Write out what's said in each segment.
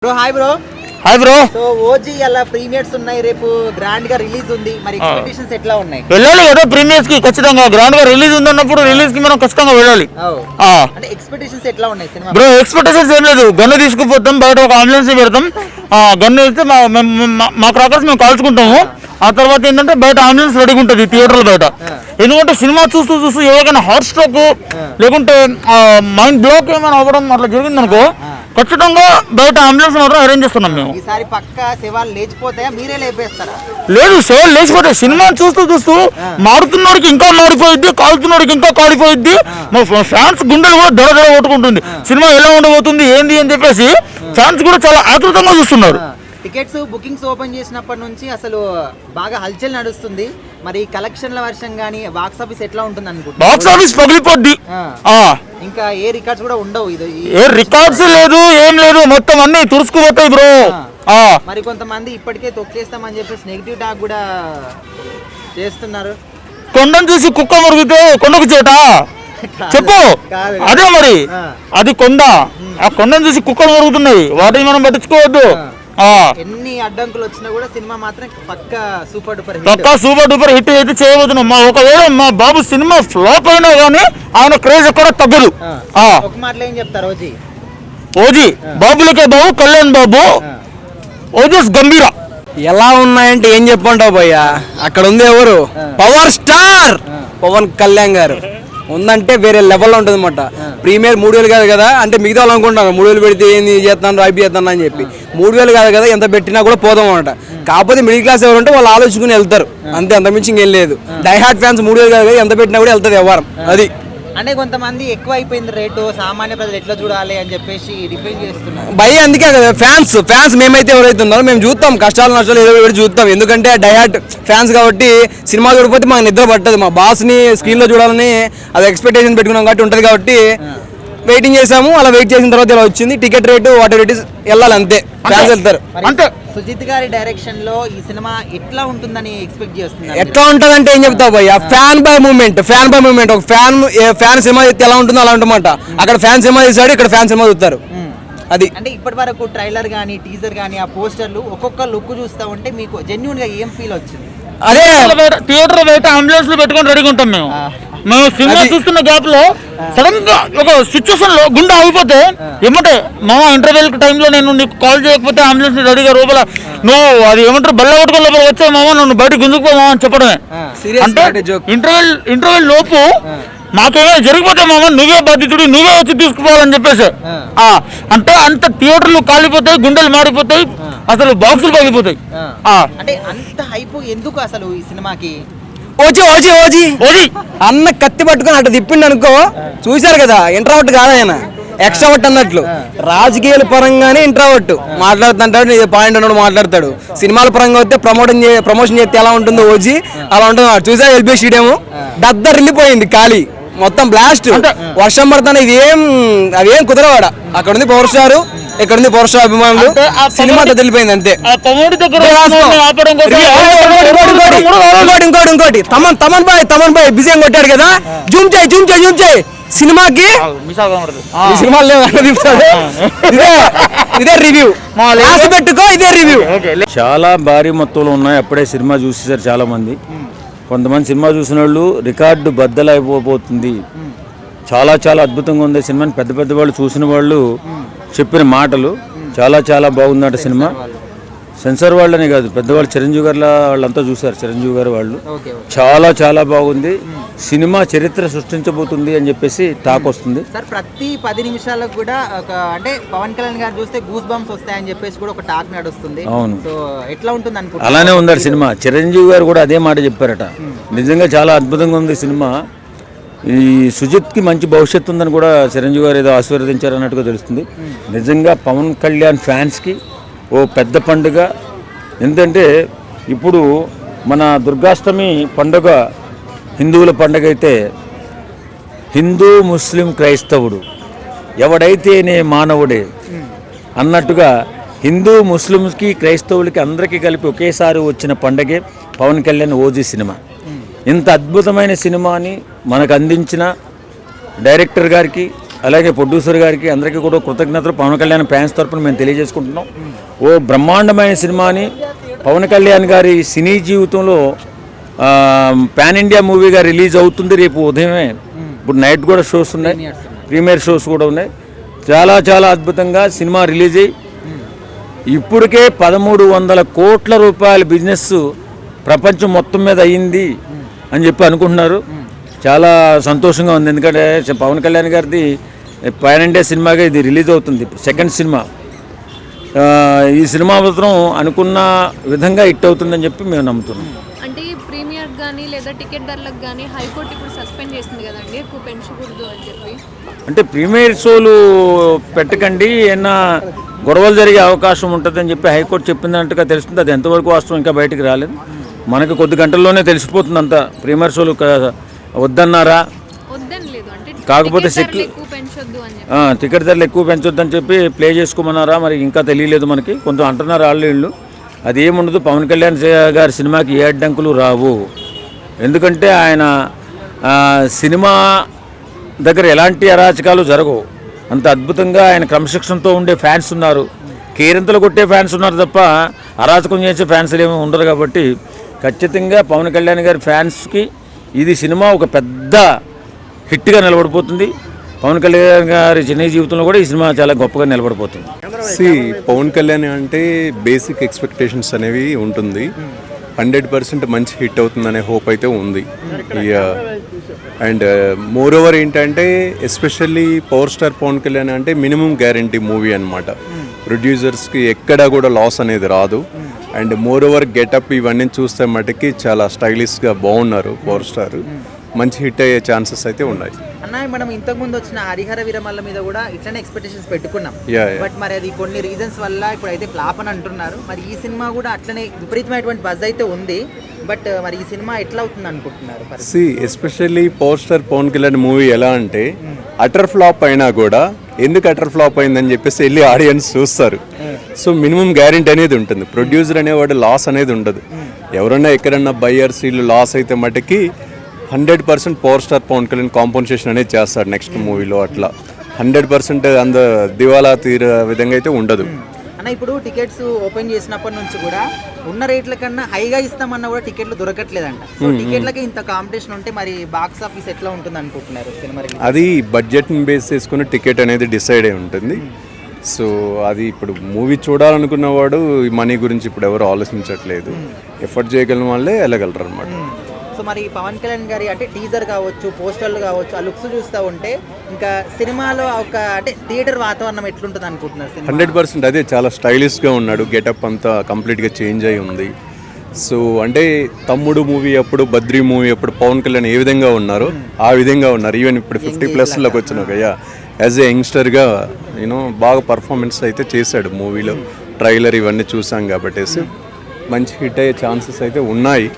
Bro hi bro. So OG అలా premieres ఉన్నాయి, రేపు గ్రాండ్ గా రిలీజ్ ఉంది, మరి ఎక్స్పెక్టేషన్స్ ఎట్లా ఉన్నాయి? వెళ్ళాలి కదా ప్రీమియర్స్ కి, ఖచ్చితంగా గ్రాండ్ గా రిలీజ్ ఉంది అన్నప్పుడు రిలీజ్ కి మనం ఖచ్చితంగా వెళ్ళాలి. అంటే ఎక్స్పెక్టేషన్స్ ఎట్లా ఉన్నాయి సినిమా? బ్రో ఎక్స్పెక్టేషన్స్ ఏం లేదు, గన్ను తీసుకుపోతాం, బయట ఒక అంబులెన్స్ పెడతాం, గన్ను వేస్తే మా క్రాకర్స్ మేము కాల్చుకుంటాము. ఆ తర్వాత ఏంటంటే బయట అంబులెన్స్ రెడీగా ఉంటుంది థియేటర్ల బయట. ఎందుకంటే సినిమా చూస్తూ ఎవరికైనా హార్ట్ స్ట్రోక్ లేకుంటే మైండ్ బ్లాక్ ఏమైనా అవ్వడం అట్లా జరిగింది అనుకో, ఖచ్చితంగా బయట అంబులెన్స్ మాత్రం అరేంజ్ చేస్తున్నాం మేము. ఈసారి పక్కా శవాలు లేచిపోతాయా, మీరే లేపేస్తారా? లేదు, శవాలు లేచిపోతాయి. సినిమా చూస్తూ మారుతున్నోడికి ఇంకా మారిపోయిద్ది, కాలుతున్నోడికి ఇంకా కాలిపోయిద్ది. మా ఫ్యాన్స్ గుండెలు కూడా దడ కొట్టుకుంటుంది. సినిమా ఎలా ఉండబోతుంది ఏంది అని చెప్పేసి ఫ్యాన్స్ కూడా చాలా ఆతృతంగా చూస్తున్నారు. టికెట్స్ బుకింగ్స్ ఓపెన్ చేసినప్పటి నుంచి అసలు బాగా హల్చల్ నడుస్తుంది. మరి కలెక్షన్ల వర్షం గానీ బాక్స్ ఆఫీస్ ఎట్లా ఉంటుంది అనుకుంటా? బాక్స్ ఆఫీస్ పగిలిపోద్ది. ఇంకా ఏ రికార్డ్స్ కూడా ఉండవు. ఏ రికార్డ్స్ లేదు, ఏం లేదు, మొత్తం అన్ని తుడుచుకుపోతాయి బ్రో. మరి కొంతమంది ఇప్పటికే తొక్కేస్తామని చెప్పేసి నెగిటివ్ టాక్ కూడా చేస్తున్నారు. కొండను చూసి కుక్క మురిగితే కొండకు చేట చెప్పు, అదే మరి అది కొండ. ఆ కొండను చూసి కుక్కలు మురుగుతున్నాయి, వాటిని మనం పట్టించుకోవద్దు. ఎన్ని అడ్డంకులు వచ్చినా కూడా సినిమా మాత్రం పక్కా సూపర్ డూపర్ హిట్ అయితే చేయబోతున్నాం. ఒకవేళ మా బాబు సినిమా ఫ్లాప్ అయినా కానీ ఆయన క్రేజ్ ఎక్కడ తగ్గదు. ఒక మాటలో ఏం చెప్తారు? ఓజీ బాబులకే బాబు, కళ్యాణ్ బాబు, ఓజస్ గంభీర. ఎలా ఉన్నాయంటే ఏం చెప్పంటావు భయ్యా, అక్కడ ఉంది ఎవరు? పవర్ స్టార్ పవన్ కళ్యాణ్ గారు ఉందంటే వేరే లెవెల్లో ఉంటుంది అనమాట. ప్రీమియర్ 3,000 కాదు కదా, అంటే మిగతా వాళ్ళు అనుకుంటాను 3,000 పెడితే ఏంది చేస్తాను ఐపీ చేస్తాను అని చెప్పి. 3,000 కాదు కదా, ఎంత పెట్టినా కూడా పోదాం అనమాట. కాకపోతే మిడిల్ క్లాస్ ఎవరంటే వాళ్ళు ఆలోచించుకుని వెళ్తారు అంతే, అంతమించి ఇంకేం లేదు. డైహార్ట్ ఫ్యాన్స్ 3,000 కాదు కదా, ఎంత పెట్టినా కూడా వెళ్తుంది వ్యవహారం. అది అంటే కొంతమంది ఎక్కువ అయిపోయింది రేటు, సామాన్య ప్రజలు ఎట్లా చూడాలి అని చెప్పేసి డిఫైన్ చేస్తున్నారు భయ. అందుకే కదా ఫ్యాన్స్ మేమైతే ఎవరైతే ఉన్నారో మేము చూస్తాం, కష్టాలు నష్టాలు ఏదో ఒకటి చూస్తాం. ఎందుకంటే డైహార్ట్ ఫ్యాన్స్ కాబట్టి సినిమా చూడకపోతే మాకు నిద్ర పట్టదు. మా బాస్ని స్క్రీన్లో చూడాలని అది ఎక్స్పెక్టేషన్ పెట్టుకున్నాం కాబట్టి ఉంటుంది. కాబట్టి వెయిటింగ్ చేసాము, అలా వెయిట్ చేసిన తర్వాత ఇలా వచ్చింది. టికెట్ రేటు వాటర్ రేట్ వెళ్ళాలి అంతే, ఫ్యాన్స్ వెళ్తారు అంతే. సుజిత్ గారి డైరెక్షన్ లో ఈ సినిమా ఎట్లా ఉంటుందని ఎక్స్పెక్ట్ చేస్తున్నారు? ఎట్లా ఉంటదంటే ఏం చెప్తావు భయ్య, ఫ్యాన్ బై మూమెంట్. ఒక ఫ్యాన్ సినిమా చేస్తే ఎలా ఉంటుందో అలా ఉంటుందన్నమాట. అక్కడ ఫ్యాన్ సినిమా చేశాడు, ఇక్కడ ఫ్యాన్ సినిమా చూస్తారు. అది అంటే ఇప్పటి వరకు ట్రైలర్ గానీ టీజర్ గానీ ఆ పోస్టర్లు ఒక్కొక్క లుక్ చూస్తా ఉంటే మీకు జెన్యూన్ గా ఏం ఫీల్ వచ్చింది? అదే థియేటర్ బయట అంబులెన్స్ పెట్టుకొని రెడీగా ఉంటాం మేము. సినిమా చూస్తున్న గ్యాప్ లో సడన్ గా ఒక సిచ్యువేషన్ లో గుండె ఆగిపోతే ఏమంటే మామ ఇంటర్వెల్ టైంలో నేను నీకు కాల్ చేయకపోతే అంబులెన్స్ రెడీగా రూపల నువ్వు అది ఏమంటారు బల్ల కొట్టుకుని లోపల వచ్చే మామ నన్ను బయటకు గుంజుకుపోమా అని చెప్పడమే. అంటే ఇంటర్వెల్ లోపు మాకేమైనా జరిగిపోతే మామ నువ్వే బాధితుడు, నువ్వే వచ్చి తీసుకుపోవాలని చెప్పేసి. అంటే అంత థియేటర్లు కాలిపోతాయి, గుండెలు మారిపోతాయి, అసలు బాక్సులు పగిలిపోతాయి. అంటే అంత హైప్ ఎందుకు అసలు ఈ సినిమాకి? ఓజీ అన్న కత్తి పట్టుకొని అటు తిప్పిండి అనుకో, చూశారు కదా. ఇంట్రావర్ట్ కాదు ఆయన, ఎక్స్ట్రావర్ట్ అన్నట్లు. రాజకీయాల పరంగానే ఇంట్రావర్ట్ మాట్లాడుతుంటాడు, పాయింట్ ఉన్నాడు మాట్లాడతాడు. సినిమాల పరంగా వస్తే ప్రమోషన్ చేస్తే ఎలా ఉంటుందో ఓజీ అలా ఉంటుంది. చూసారు ఎల్బీ స్టేడియం వెళ్ళిపోయింది ఖాళీ, మొత్తం బ్లాస్ట్. వర్షం పడుతున్నా అవేం కుదరవాడ. అక్కడ ఉంది పవర్ స్టార్, ఇక్కడ ఉంది పవర్ స్టార్ అభిమానులు, సినిమా తెలిపోయింది అంతే. ఇంకోటి తమన్ బాయ్ బిజీ అని కొట్టాడు కదా, జూమ్ చేయి సినిమాకి. సినిమాలు ఇదే రివ్యూ పెట్టుకో, ఇదే రివ్యూ. చాలా భారీ మొత్తంలో ఉన్నాయి. అప్పుడే సినిమా చూసేసారు చాలా మంది. కొంతమంది సినిమా చూసిన వాళ్ళు రికార్డు బద్దలైపోతుంది, చాలా అద్భుతంగా ఉంది సినిమాని పెద్ద వాళ్ళు చూసిన వాళ్ళు చెప్పిన మాటలు. చాలా బాగుందట సినిమా. సెన్సార్ వాళ్ళనే కాదు, పెద్దవాళ్ళు చిరంజీవి గారు వాళ్ళంతా చూశారు. చిరంజీవి గారు వాళ్ళు చాలా బాగుంది సినిమా, చరిత్ర సృష్టించబోతుంది అని చెప్పేసి టాక్ వస్తుంది. సార్ ప్రతి 10 నిమిషాలకు కూడా అంటే పవన్ కళ్యాణ్ గారు చూస్తే గూస్ బంప్స్ వస్తాయని చెప్పేసి కూడా ఒక టాక్ నడుస్తుంది. అవును, సో ఎట్లా ఉంటుంది అనుకుంటున్నారు? అలానే ఉందట సినిమా. చిరంజీవి గారు కూడా అదే మాట చెప్పారట. నిజంగా చాలా అద్భుతంగా ఉంది సినిమా. ఈ సుజిత్కి మంచి భవిష్యత్తు ఉందని కూడా చిరంజీవి గారు ఏదో ఆశీర్వదించారన్నట్టుగా తెలుస్తుంది. నిజంగా పవన్ కళ్యాణ్ ఫ్యాన్స్కి ఓ పెద్ద పండుగ. ఎందుకంటే ఇప్పుడు మన దుర్గాష్టమి పండుగ హిందువుల పండుగ అయితే, హిందూ ముస్లిం క్రైస్తవుడు ఎవడైతేనే మానవుడే అన్నట్టుగా హిందూ ముస్లింస్కి క్రైస్తవులకి అందరికీ కలిపి ఒకేసారి వచ్చిన పండగే పవన్ కళ్యాణ్ ఓజీ సినిమా. ఇంత అద్భుతమైన సినిమాని మనకు అందించిన డైరెక్టర్ గారికి, అలాగే ప్రొడ్యూసర్ గారికి అందరికీ కూడా కృతజ్ఞతలు పవన్ కళ్యాణ్ ఫ్యాన్స్ తరపున మేము తెలియజేసుకుంటున్నాం. ఓ బ్రహ్మాండమైన సినిమాని పవన్ కళ్యాణ్ గారి సినీ జీవితంలో పాన్ ఇండియా మూవీగా రిలీజ్ అవుతుంది రేపు ఉదయమే. ఇప్పుడు నైట్ కూడా షోస్ ఉన్నాయి, ప్రీమియర్ షోస్ కూడా ఉన్నాయి. చాలా చాలా అద్భుతంగా సినిమా రిలీజ్ అయ్యి ఇప్పటికే 1300 కోట్ల రూపాయల బిజినెస్ ప్రపంచం మొత్తం మీద అయ్యింది అని చెప్పి అనుకుంటున్నారు. చాలా సంతోషంగా ఉంది. ఎందుకంటే పవన్ కళ్యాణ్ గారిది పాన్ ఇండియా సినిమాగా ఇది రిలీజ్ అవుతుంది, సెకండ్ సినిమా. ఈ సినిమా మాత్రం అనుకున్న విధంగా హిట్ అవుతుందని చెప్పి మేము నమ్ముతున్నాం. అంటే ప్రీమియర్ కానీ లేదా టికెట్ ధరలకు కానీ హైకోర్టు ఇప్పుడు సస్పెండ్ చేసింది కదండి, ఎక్కువ పెంచకూడదు అని చెప్పి. అంటే ప్రీమియర్ షోలు పెట్టకండి, ఏమన్నా గొడవలు జరిగే అవకాశం ఉంటుందని చెప్పి హైకోర్టు చెప్పిందన్నట్టుగా తెలుస్తుంది. అది ఎంతవరకు వాస్తవం ఇంకా బయటికి రాలేదు. మనకి కొద్ది గంటల్లోనే తెలిసిపోతుంది అంతా. ప్రీమియర్ షోలు వద్దన్నారా, వద్దని లేదు అంటే కాకపోతే ఎక్కువ పెంచొద్దు అని చెప్పి. టికెట్ ధరలు ఎక్కువ పెంచొద్దని చెప్పి ప్లే చేసుకోమన్నారా, మరి ఇంకా తెలియలేదు మనకి. కొంచెం అంటున్నారు వాళ్ళు. అది ఏముండదు. పవన్ కళ్యాణ్ గారి సినిమాకి ఏ అడ్డంకులు రావు. ఎందుకంటే ఆయన సినిమా దగ్గర ఎలాంటి అరాచకాలు జరగవు. అంత అద్భుతంగా ఆయన క్రమశిక్షణతో ఉండే ఫ్యాన్స్ ఉన్నారు, కేరింతలు కొట్టే ఫ్యాన్స్ ఉన్నారు తప్ప అరాచకం చేసే ఫ్యాన్స్ ఏమీ ఉండరు. కాబట్టి ఖచ్చితంగా పవన్ కళ్యాణ్ గారి ఫ్యాన్స్కి ఇది సినిమా ఒక పెద్ద హిట్గా నిలబడిపోతుంది. పవన్ కళ్యాణ్ గారి చిన్న జీవితంలో కూడా ఈ సినిమా చాలా గొప్పగా నిలబడిపోతుంది. పవన్ కళ్యాణ్ అంటే బేసిక్ ఎక్స్పెక్టేషన్స్ అనేవి ఉంటుంది. 100% మంచి హిట్ అవుతుందనే హోప్ అయితే ఉంది. అండ్ మోర్ ఓవర్ ఏంటంటే especially power star Pawan Kalyan అంటే మినిమం గ్యారంటీ మూవీ అనమాట. ప్రొడ్యూసర్స్కి ఎక్కడా కూడా లాస్ అనేది రాదు. అండ్ మోర్ ఓవర్ గెటప్ ఇవన్నీ చూస్తే మటుకి చాలా స్టైలిష్గా బాగున్నారు పవర్ స్టార్. మంచి హిట్ అయ్యే ఛాన్సెస్ అయితే ఉన్నాయి. అన్న మనం ఇంతకుముందు వచ్చిన హరిహర వీరమల్ల మీద కూడా ఇట్లనే ఎక్స్పెక్టేషన్స్ పెట్టుకున్నాం. బట్ మరి అది కొన్ని రీజన్స్ వల్ల ఇప్పుడు అయితే ఫ్లాప్ అని అంటున్నారు. మరి ఈ సినిమా కూడా అట్లనే విపరీతమైనటువంటి బజ్ అయితే ఉంది. బట్ మరి ఈ సినిమా ఎట్లా అవుతుంది అనుకుంటున్నారు? Especially power star Pawan Kalyan movie ఎలా అంటే అటర్ ఫ్లాప్ అయినా కూడా ఎందుకు అటర్ ఫ్లాప్ అయిందని చెప్పేసి వెళ్ళి ఆడియన్స్ చూస్తారు. సో మినిమం గ్యారెంటీ అనేది ఉంటుంది. ప్రొడ్యూసర్ అనేవాడు లాస్ అనేది ఉండదు. ఎవరన్నా ఎక్కడన్నా బయ్యర్స్ వీళ్ళు లాస్ అయితే మటుకి 100% power star Pawan Kalyan compensation అనేది చేస్తాడు నెక్స్ట్ మూవీలో. అట్లా 100% అంత దివాలా తీరే విధంగా అయితే ఉండదు. అన్న ఇప్పుడు టికెట్స్ ఓపెన్ చేసినప్పటి నుంచి కూడా ఉన్న రేట్ల కన్నా హైగా ఇస్తామన్నా కూడా టికెట్లు దొరకట్లేదంట. సో టికెట్లకి ఇంత కాంపిటీషన్ ఉంటే మరి బాక్స్ ఆఫీస్ ఎట్లా ఉంటుంది అనుకుంటున్నారు సినిమా? అది బడ్జెట్ని బేస్ చేసుకుని టికెట్ అనేది డిసైడ్ అయి ఉంటుంది. సో అది ఇప్పుడు మూవీ చూడాలనుకున్న వాడు ఈ మనీ గురించి ఇప్పుడు ఎవరు ఆలోచించట్లేదు. ఎఫర్ట్ చేయగలిగిన వాళ్ళే వెళ్ళగలరు అనమాట. సో మరి పవన్ కళ్యాణ్ గారి అంటే టీజర్ కావచ్చు, పోస్టర్లు కావచ్చు, ఆ లుక్స్ చూస్తూ ఉంటే ఇంకా సినిమాలో ఒక అంటే థియేటర్ వాతావరణం ఎట్లుంటుంది అనుకుంటున్నారు? 100% అదే చాలా స్టైలిష్గా ఉన్నాడు. గెటప్ అంతా కంప్లీట్గా చేంజ్ అయి ఉంది. సో అంటే తమ్ముడు మూవీ అప్పుడు, బద్రీ మూవీ అప్పుడు పవన్ కళ్యాణ్ ఏ విధంగా ఉన్నారో ఆ విధంగా ఉన్నారు. ఈవెన్ ఇప్పుడు 50+లోకి వచ్చినాక యాజ్ ఏ యంగ్స్టర్గా బాగా పర్ఫార్మెన్స్ అయితే చేశాడు మూవీలో. ట్రైలర్ ఇవన్నీ చూసాం కాబట్టి మంచి హిట్ అయ్యే ఛాన్సెస్ అయితే ఉన్నాయి.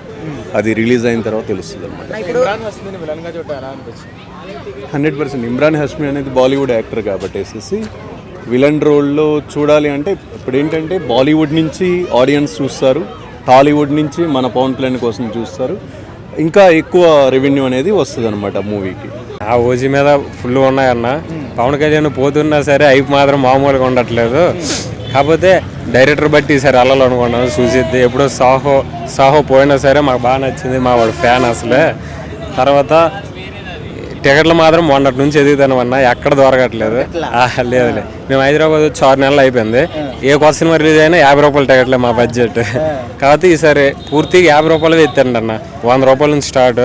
అది రిలీజ్ అయిన తర్వాత తెలుస్తుంది అనమాట. 100% ఇమ్రాన్ హష్మీ అనేది బాలీవుడ్ యాక్టర్ కాబట్టి విలన్ రోల్లో చూడాలి అంటే ఇప్పుడు ఏంటంటే బాలీవుడ్ నుంచి ఆడియన్స్ చూస్తారు, టాలీవుడ్ నుంచి మన పవన్ కళ్యాణ్ కోసం చూస్తారు. ఇంకా ఎక్కువ రెవెన్యూ అనేది వస్తుంది అనమాట మూవీకి. ఆ ఓజీ మీద ఫుల్ ఉన్నాయన్న. పవన్ కళ్యాణ్ పోతున్నా సరే అయిపు మాత్రం మామూలుగా ఉండట్లేదు. కాకపోతే డైరెక్టర్ బట్టి ఈసారి వెళ్ళాలి అనుకున్నాను. సుజిత్ ఎప్పుడో సాహో పోయినా సరే మాకు బాగా నచ్చింది, మా వాడు ఫ్యాన్ అసలే. తర్వాత టికెట్లు మాత్రం మొన్నటి నుంచి ఎదుగుతాను అన్న, ఎక్కడ దొరకట్లేదు. లేదు మేము హైదరాబాద్ వచ్చి 6 నెలలు అయిపోయింది. ఏ కొత్త సినిమా రిలీజ్ అయినా 50 రూపాయల టికెట్లే మా బడ్జెట్. కాబట్టి ఈసారి పూర్తిగా 50 రూపాయలు ఎత్తండి అన్న, 100 రూపాయల నుంచి స్టార్ట్.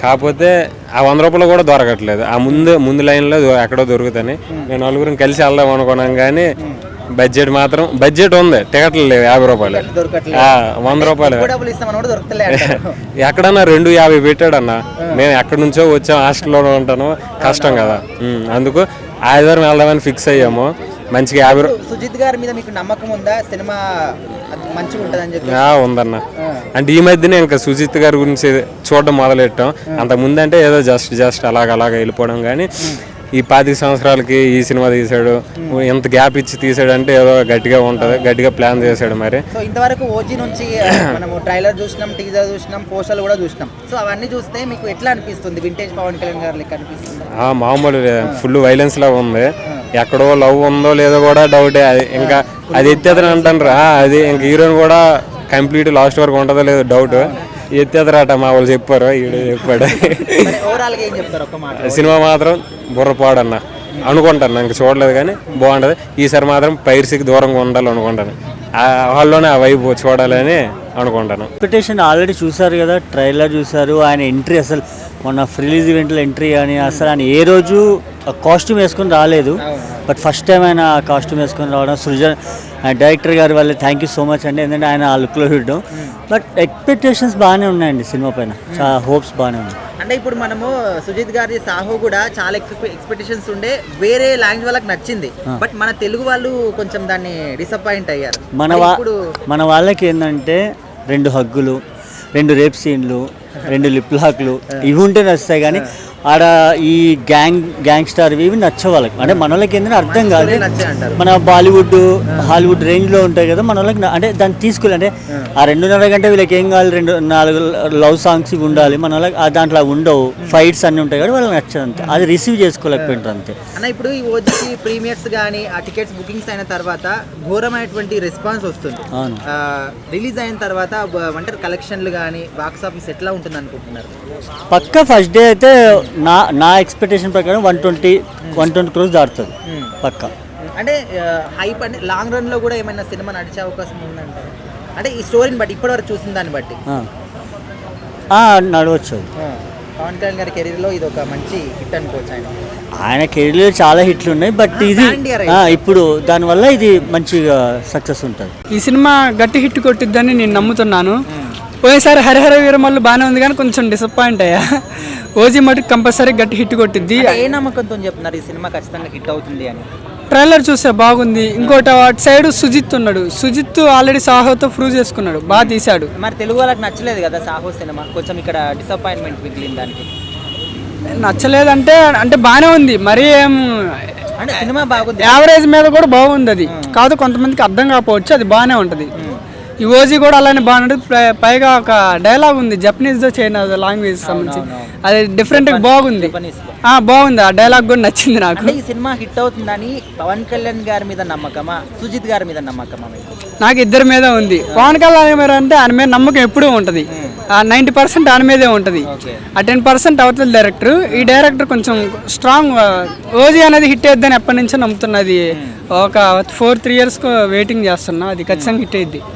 కాకపోతే ఆ 100 రూపాయలు కూడా దొరకట్లేదు. ఆ ముందు లైన్లో ఎక్కడో దొరుకుతాయి. మేము నలుగురం కలిసి వెళ్దాం అనుకున్నాం కానీ బడ్జెట్ ఉంది, టికెట్లు లేవు. 50 రూపాయలు, 100 రూపాయలు ఎక్కడన్నా 250 పెట్టాడన్న. మేము ఎక్కడి నుంచో వచ్చాం, హాస్టల్లో ఉంటాను, కష్టం కదా. అందుకు ఆదివారం వెళ్దామని ఫిక్స్ అయ్యాము. మంచిగా 50. సుజిత్ గారి మీద మీకు నమ్మకం ఉందా? సినిమా మంచిగా ఉంటుందని చెప్పి ఉందన్న. అంటే ఈ మధ్యనే ఇంకా సుజిత్ గారి గురించి చూడడం మొదలెట్టాం. అంతకుముందు అంటే ఏదో జస్ట్ అలాగ వెళ్ళిపోవడం. కానీ ఈ 25 సంవత్సరాలకి ఈ సినిమా తీశాడు, ఎంత గ్యాప్ ఇచ్చి తీసాడు అంటే ఏదో గట్టిగా ఉంటుంది, గట్టిగా ప్లాన్ చేశాడు మరి. సో ఇంతవరకు ఓజీ నుంచి మనము ట్రైలర్ చూసినాం, టీజర్ చూసినాం, పోస్టర్లు కూడా చూసినాం. సో అవన్నీ చూస్తే మీకు ఎట్లా అనిపిస్తుంది? వింటేజ్ పవన్ కళ్యాణ్ గారు లెక్క అనిపిస్తుంది? మామూలు ఫుల్ వైలెన్స్ లా ఉంది, ఎక్కడో లవ్ ఉందో లేదో కూడా డౌటే. అది ఇంకా అది ఎత్తేతను అంటారు, అది ఇంకా హీరోయిన్ కూడా కంప్లీట్ లాస్ట్ వరకు ఉంటుందో లేదో డౌట్. ఎత్తేతరాట మా వాళ్ళు చెప్పారు, ఈడు చెప్పాడు. ఓవరాల్ గా ఏం చెప్తారు ఒక్క మాట? సినిమా మాత్రం బుర్రపాడన్న అనుకుంటాను, నాకు చూడలేదు కానీ బాగుంటుంది. ఈసారి మాత్రం పైర్సీకి దూరంగా ఉండాలి అనుకుంటాను, వాళ్ళలోనే ఆ వైపు చూడాలని అనుకుంటాను. ఎక్స్పెక్టేషన్ ఆల్రెడీ చూసారు కదా, ట్రైలర్ చూసారు, ఆయన ఎంట్రీ అసలు మొన్న రిలీజ్ ఈవెంట్లో ఎంట్రీ కానీ అసలు ఆయన ఏ రోజు కాస్ట్యూమ్ వేసుకొని రాలేదు, బట్ ఫస్ట్ టైం ఆయన కాస్ట్యూమ్ వేసుకొని రావడం సృజన్ డైరెక్టర్ గారి వల్ల థ్యాంక్ యూ సో మచ్ అండి, ఎందుకంటే ఆయన ఆ లుక్లో చూడడం. బట్ ఎక్స్పెక్టేషన్స్ బాగానే ఉన్నాయండి సినిమా పైన, చాలా హోప్స్ బాగానే ఉన్నాయి. అంటే ఇప్పుడు మనము సుజిత్ గారి సాహో కూడా చాలా ఎక్స్పెక్టేషన్స్ ఉండే, వేరే లాంగ్వేజ్ వాళ్ళకి నచ్చింది, బట్ మన తెలుగు వాళ్ళు కొంచెం దాన్ని డిసప్పాయింట్ అయ్యారు. మన వాళ్ళకి ఏంటంటే 2 హగ్గులు, 2 రేప్ సీన్లు, 2 లిప్ లాక్లు ఇవి ఉంటే నచ్చుతాయి, కానీ ఆడ ఈ గ్యాంగ్స్టర్ ఇవి నచ్చవు వాళ్ళకి. అంటే మన వాళ్ళకి ఏంటంటే అర్థం కాదు, మన బాలీవుడ్ హాలీవుడ్ రేంజ్లో ఉంటాయి కదా, మన వాళ్ళకి అంటే దాన్ని తీసుకోవాలి. అంటే ఆ 2.5 గంట వీళ్ళకి ఏం కావాలి, 4 లవ్ సాంగ్స్ ఇవి ఉండాలి, మన వాళ్ళకి దాంట్లో ఉండవు, ఫైట్స్ అన్నీ ఉంటాయి కాబట్టి వాళ్ళకి నచ్చదు అంతే, అది రిసీవ్ చేసుకోలేకపోయింటారు అంతే. అన్న ఇప్పుడు ఈ ఓజీ ప్రీమియర్స్ కానీ ఆ టికెట్స్ బుకింగ్స్ అయిన తర్వాత ఘోరమైనటువంటి రెస్పాన్స్ వస్తుంది. రిలీజ్ అయిన తర్వాత అంటే కలెక్షన్లు కానీ బాక్స్ ఆఫీస్ ఎట్లా ఉంటుంది అనుకుంటున్నారు? పక్కా ఫస్ట్ డే అయితే నా ఎక్స్పెక్టేషన్ ప్రకారం 120 crores దాటుతుంది పక్కా. అంటే హైప్ అంటే లాంగ్ రన్ లో కూడా ఏమైనా సినిమా నడిచే అవకాశం ఉందంటే, అంటే ఈ స్టోరీని బట్టి ఇప్పటివరకు చూసిన దాన్ని బట్టి నడవచ్చు. పవన్ కళ్యాణ్ గారి కెరీర్ లో ఇది ఒక మంచి హిట్ అనుకోవచ్చు. ఆయన కెరీర్లో చాలా హిట్లు ఉన్నాయి, బట్ ఇది ఇప్పుడు దానివల్ల ఇది మంచిగా సక్సెస్ ఉంటుంది. ఈ సినిమా గట్టి హిట్ కొట్టిద్దని నేను నమ్ముతున్నాను. పోయినసారి హరిహర వీరమల్లు బాగానే ఉంది కానీ కొంచెం డిసప్పాయింట్ అయ్యా. ఓజీ మటుకు కంపల్సరీ గట్టి హిట్ కొట్టిద్ది. ఏ నమ్మకంతో చెప్తున్నారు ఈ సినిమా ఖచ్చితంగా హిట్ అవుతుంది అని? ట్రైలర్ చూసే బాగుంది. ఇంకోటి అటు సైడ్ సుజిత్ ఉన్నాడు, సుజిత్ ఆల్రెడీ సాహోతో ప్రూవ్ చేసుకున్నాడు, బాగా తీశాడు. మరి తెలుగు వాళ్ళకి నచ్చలేదు కదా సాహో సినిమా, కొంచెం ఇక్కడ డిసప్పాయింట్మెంట్ మిగిలింది దానికి. నచ్చలేదంటే అంటే బాగానే ఉంది, మరీ ఏం అంటే సినిమా బాగుంది, యావరేజ్ మీద కూడా బాగుంది. అది కాదు కొంతమందికి అర్థం కాకపోవచ్చు, అది బాగానే ఉంటుంది. ఈ ఓజీ కూడా అలానే బాగుంటుంది. పైగా ఒక డైలాగ్ ఉంది జపనీస్ చైనా లాంగ్వేజ్ సంబంధించి, అది డిఫరెంట్ బాగుంది. బాగుంది, ఆ డైలాగ్ కూడా నచ్చింది నాకు. ఈ సినిమా హిట్ అవుతుందని పవన్ కళ్యాణ్ గారి మీద నమ్మకమా, సుజిత్ గారి మీద నమ్మకమా? నాకు ఇద్దరి మీద ఉంది. పవన్ కళ్యాణ్ మీద అంటే ఆయన మీద నమ్మకం ఎప్పుడూ ఉంటుంది, 90% ఆయన మీదే ఉంటుంది, ఆ 10% అవతల డైరెక్టర్. ఈ డైరెక్టర్ కొంచెం స్ట్రాంగ్. ఓజీ అనేది హిట్ అయిద్దని ఎప్పటి నుంచో నమ్ముతున్నది, ఒక 4-3 years వెయిటింగ్ చేస్తున్నా, అది ఖచ్చితంగా హిట్ అయ్యిద్ది.